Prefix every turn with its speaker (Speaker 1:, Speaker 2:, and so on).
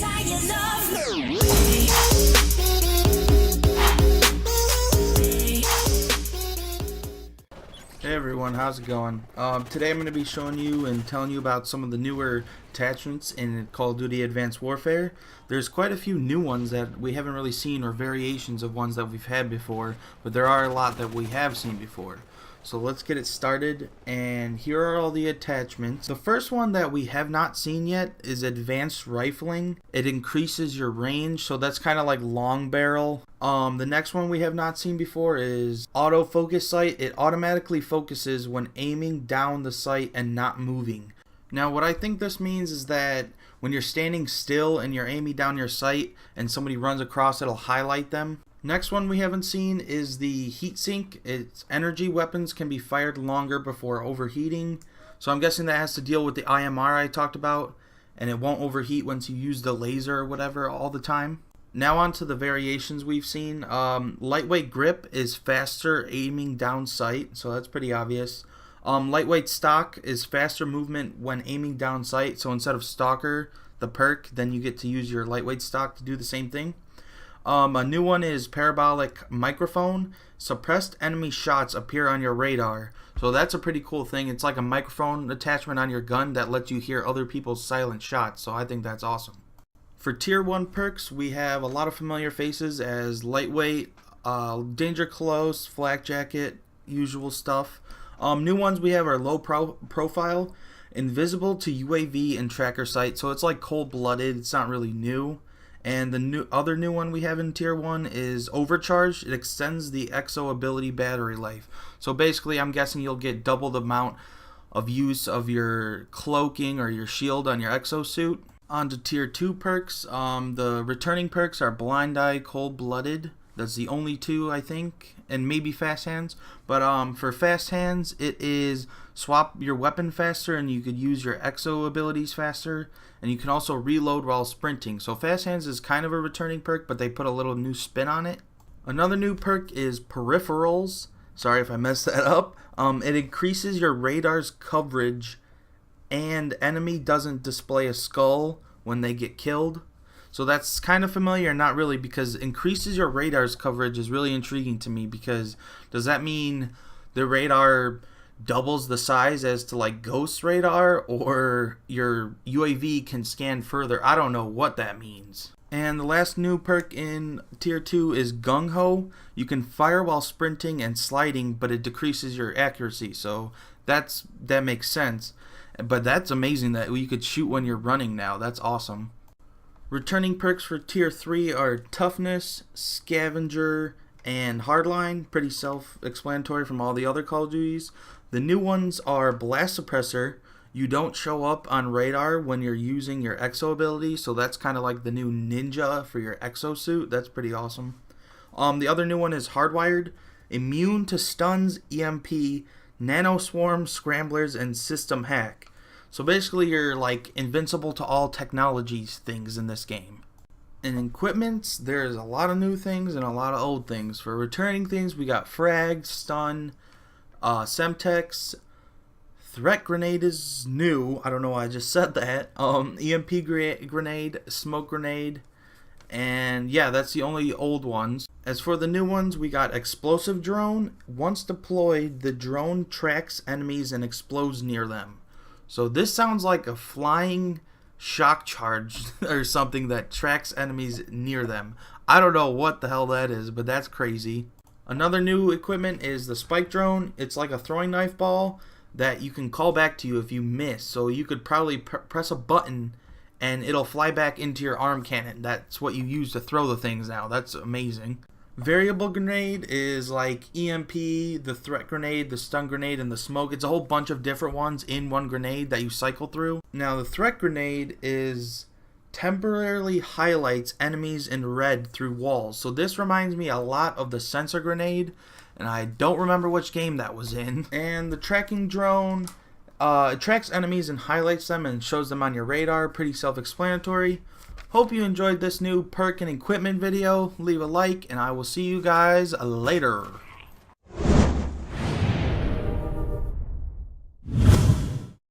Speaker 1: Hey everyone, how's it going? Today I'm going to be showing you and telling you about some of the newer attachments in Call of Duty Advanced Warfare. There's quite a few new ones that we haven't really seen, or variations of ones that we've had before, but there are a lot that we have seen before. So let's get it started, and here are all the attachments. The first one that we have not seen yet is Advanced Rifling. It increases your range, so that's kind of like long barrel. The next one we have not seen before is Autofocus Sight. It automatically focuses when aiming down the sight and not moving. Now what I think this means is that when you're standing still and you're aiming down your sight and somebody runs across, it'll highlight them. Next one we haven't seen is the Heatsink. Its energy weapons can be fired longer before overheating. So I'm guessing that has to deal with the IMR I talked about, and it won't overheat once you use the laser or whatever all the time. Now on to the variations we've seen. Lightweight Grip is faster aiming down sight, so that's pretty obvious. Lightweight Stock is faster movement when aiming down sight, so instead of Stalker, the perk, then you get to use your Lightweight Stock to do the same thing. A new one is Parabolic Microphone. Suppressed enemy shots appear on your radar. So that's a pretty cool thing. It's like a microphone attachment on your gun that lets you hear other people's silent shots. So I think that's awesome. For Tier 1 perks, we have a lot of familiar faces as Lightweight, Danger Close, Flak Jacket, usual stuff. New ones we have are Low Profile, Invisible to UAV and Tracker Sight. So it's like Cold-Blooded. It's not really new. And the other new one we have in Tier 1 is Overcharged. It extends the EXO ability battery life. So basically, I'm guessing you'll get double the amount of use of your cloaking or your shield on your exosuit. On to Tier 2 perks. The returning perks are Blind Eye, Cold-Blooded. That's the only two, I think. And maybe Fast Hands. But for Fast Hands, it is swap your weapon faster, and you could use your exo abilities faster. And you can also reload while sprinting. So Fast Hands is kind of a returning perk, but they put a little new spin on it. Another new perk is Peripherals. Sorry if I messed that up. It increases your radar's coverage, and enemy doesn't display a skull when they get killed. So that's kind of familiar, not really, because increases your radar's coverage is really intriguing to me, because does that mean the radar doubles the size as to like Ghost Radar, or your UAV can scan further? I don't know what that means. And the last new perk in Tier 2 is Gung Ho. You can fire while sprinting and sliding, but it decreases your accuracy, so that makes sense. But that's amazing that you could shoot when you're running now. That's awesome. Returning perks for Tier 3 are Toughness, Scavenger, and Hardline. Pretty self-explanatory from all the other Call of Duties. The new ones are Blast Suppressor. You don't show up on radar when you're using your exo ability, so that's kind of like the new ninja for your exosuit. That's pretty awesome. The other new one is Hardwired. Immune to stuns, EMP, Nano Swarm, Scramblers, and System Hack. So basically you're like invincible to all technologies things in this game. In equipments, there's a lot of new things and a lot of old things. For returning things, we got Frag, Stun, Semtex. Threat Grenade is new. I don't know why I just said that. EMP Grenade, Smoke Grenade, and yeah, that's the only old ones. As for the new ones, we got Explosive Drone. Once deployed, the drone tracks enemies and explodes near them. So this sounds like a flying shock charge or something that tracks enemies near them. I don't know what the hell that is, but that's crazy. Another new equipment is the Spike Drone. It's like a throwing knife ball that you can call back to you if you miss. So you could probably press a button and it'll fly back into your arm cannon. That's what you use to throw the things now. That's amazing. Variable Grenade is like EMP, the Threat Grenade, the Stun Grenade, and the Smoke. It's a whole bunch of different ones in one grenade that you cycle through. Now the Threat Grenade is temporarily highlights enemies in red through walls. So this reminds me a lot of the Sensor Grenade, and I don't remember which game that was in. And the Tracking Drone, it tracks enemies and highlights them and shows them on your radar. Pretty self-explanatory. Hope you enjoyed this new perk and equipment video. Leave a like, and I will see you guys later.